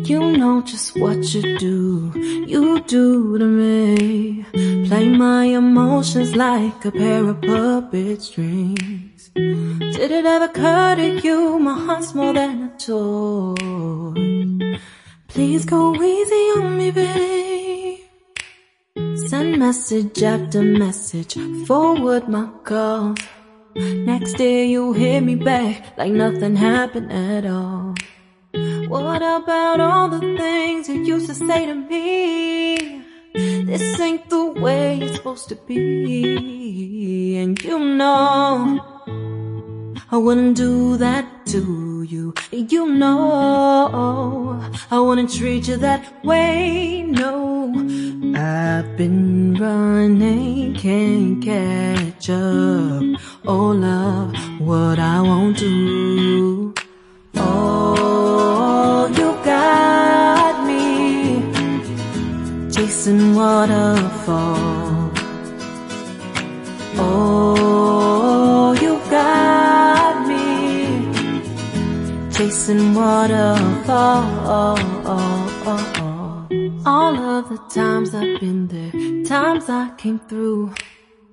You know just what you do to me. Play my emotions like a pair of puppet strings. Did it ever occur to you my heart's more than a toy? Please go easy on me, babe. Send message after message, forward my calls. Next day you hit me back like nothing happened at all. What about all the things you used to say to me? This ain't the way it's supposed to be. And you know I wouldn't do that to you. You know I wouldn't treat you that way, no. I've been running, can't catch up. Oh love, what I won't do. Oh, you got me chasing waterfall. Oh, you got me chasing waterfall. All of the times I've been there, times I came through,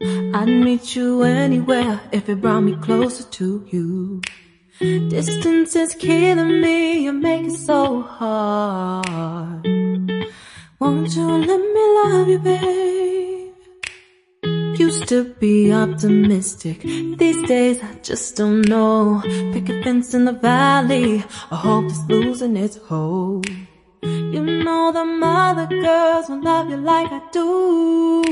I'd meet you anywhere if it brought me closer to you. Distance is killing me, you make it so hard. Won't you let me love you, babe? Used to be optimistic, these days I just don't know. Pick a fence in the valley, I hope it's losing its hold. You know them other girls won't love you like I do.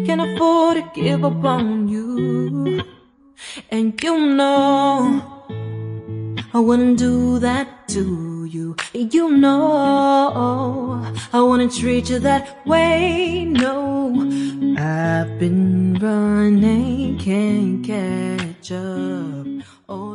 Can't afford to give up on you. And you know I wouldn't do that to you. You know I wouldn't treat you that way, no. I've been running, can't catch up. Oh